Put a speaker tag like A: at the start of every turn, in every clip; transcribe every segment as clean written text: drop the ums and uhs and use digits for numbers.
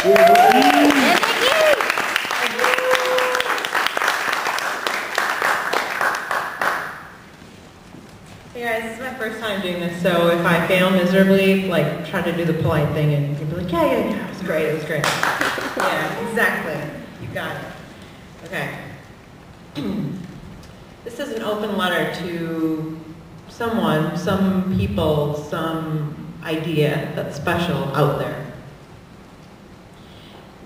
A: Hey guys, this is my first time doing this, so if I fail miserably, like, try to do the polite thing and you'll be like, yeah, it was great, it was great. Yeah, exactly. You got it. Okay. This is an open letter to someone, some people, some idea that's special out there.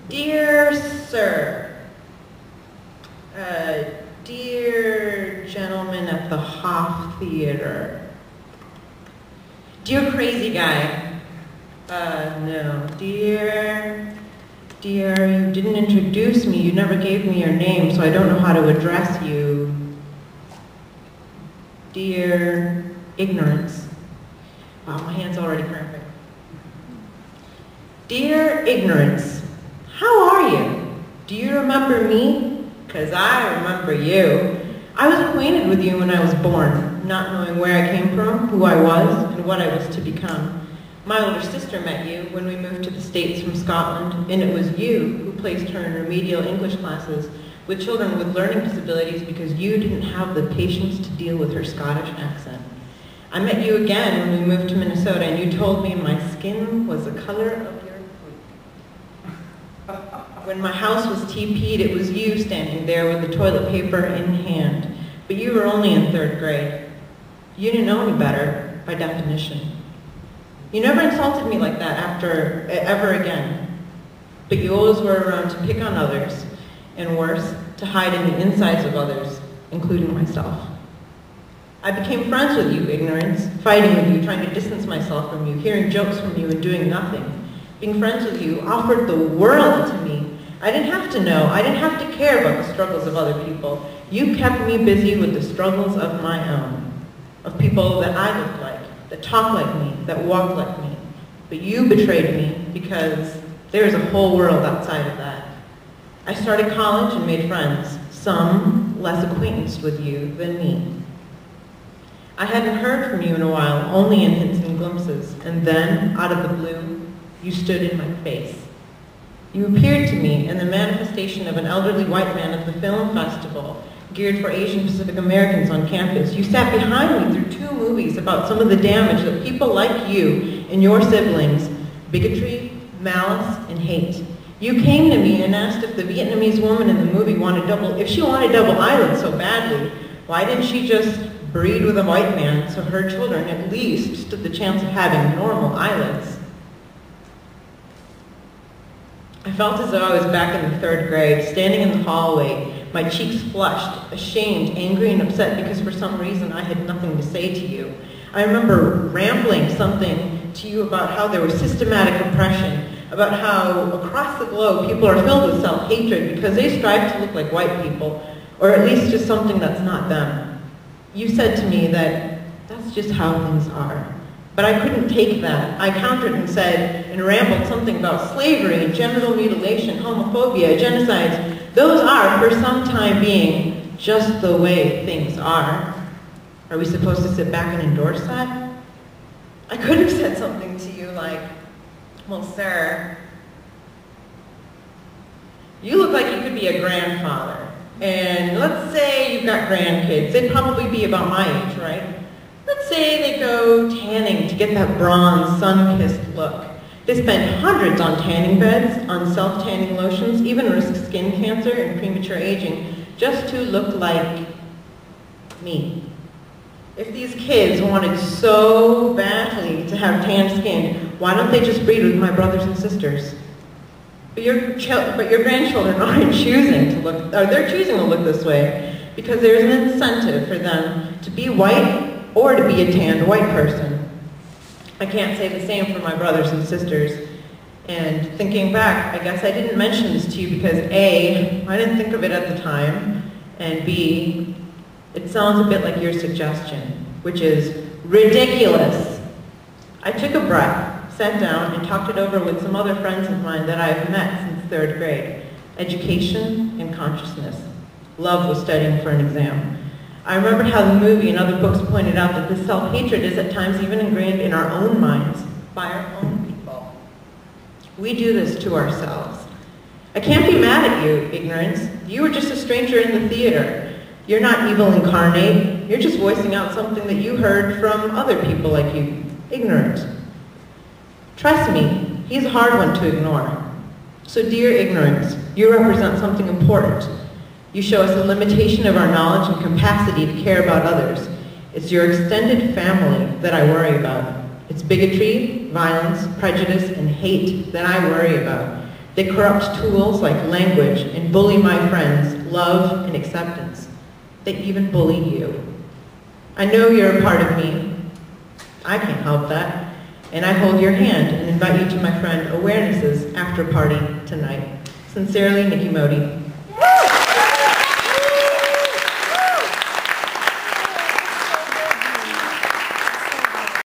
A: Dear Sir, dear gentleman at the Hoff Theater, dear crazy guy, no, dear, you didn't introduce me, you never gave me your name, so I don't know how to address you. Dear ignorance. Wow, my hand's already cramping. Dear ignorance, how are you? Do you remember me? Because I remember you. I was acquainted with you when I was born, not knowing where I came from, who I was, and what I was to become. My older sister met you when we moved to the States from Scotland, and it was you who placed her in remedial English classes with children with learning disabilities because you didn't have the patience to deal with her Scottish accent. I met you again when we moved to Minnesota, and you told me my skin was the color of your poop. When my house was TP'd, it was you standing there with the toilet paper in hand, but you were only in 3rd grade. You didn't know any better, by definition. You never insulted me like that ever again, but you always were around to pick on others, and worse, to hide in the insides of others, including myself. I became friends with you, ignorance, fighting with you, trying to distance myself from you, hearing jokes from you and doing nothing. Being friends with you offered the world to me. I didn't have to know, I didn't have to care about the struggles of other people. You kept me busy with the struggles of my own, of people that I looked like, that talk like me, that walk like me. But you betrayed me because there's a whole world outside of that. I started college and made friends, some less acquaintanced with you than me. I hadn't heard from you in a while, only in hints and glimpses, and then, out of the blue, you stood in my face. You appeared to me in the manifestation of an elderly white man at the film festival, geared for Asian Pacific Americans on campus. You sat behind me through 2 movies about some of the damage that people like you and your siblings, bigotry, malice, and hate. You came to me and asked if the Vietnamese woman in the movie if she wanted double eyelids so badly, why didn't she just breed with a white man so her children at least stood the chance of having normal eyelids? I felt as though I was back in the 3rd grade, standing in the hallway, my cheeks flushed, ashamed, angry, and upset because for some reason I had nothing to say to you. I remember rambling something to you about how there was systematic oppression, about how across the globe people are filled with self-hatred because they strive to look like white people, or at least just something that's not them. You said to me that that's just how things are. But I couldn't take that. I countered and said, and rambled something about slavery, genital mutilation, homophobia, genocides. Those are, for some time being, just the way things are. Are we supposed to sit back and endorse that? I could have said something to you like, well, sir, you look like you could be a grandfather. And let's say you've got grandkids. They'd probably be about my age, right? Let's say they go tanning to get that bronze, sun-kissed look. They spend hundreds on tanning beds, on self-tanning lotions, even risk skin cancer and premature aging, just to look like me. If these kids wanted so badly to have tan skin, why don't they just breed with my brothers and sisters? But your grandchildren aren't choosing to look, or they're choosing to look this way because there's an incentive for them to be white or to be a tanned white person. I can't say the same for my brothers and sisters. And thinking back, I guess I didn't mention this to you because A, I didn't think of it at the time, and B, it sounds a bit like your suggestion, which is ridiculous. I took a breath, sat down, and talked it over with some other friends of mine that I've met since 3rd grade. Education and consciousness. Love was studying for an exam. I remembered how the movie and other books pointed out that this self-hatred is at times even ingrained in our own minds by our own people. We do this to ourselves. I can't be mad at you, ignorance. You were just a stranger in the theater. You're not evil incarnate. You're just voicing out something that you heard from other people like you. Ignorant. Trust me, he's a hard one to ignore. So dear ignorance, you represent something important. You show us a limitation of our knowledge and capacity to care about others. It's your extended family that I worry about. It's bigotry, violence, prejudice, and hate that I worry about. They corrupt tools like language and bully my friends, love and acceptance. They even bully you. I know you're a part of me. I can't help that. And I hold your hand and invite you to my friend Awareness's after party tonight. Sincerely, Nikki Modi.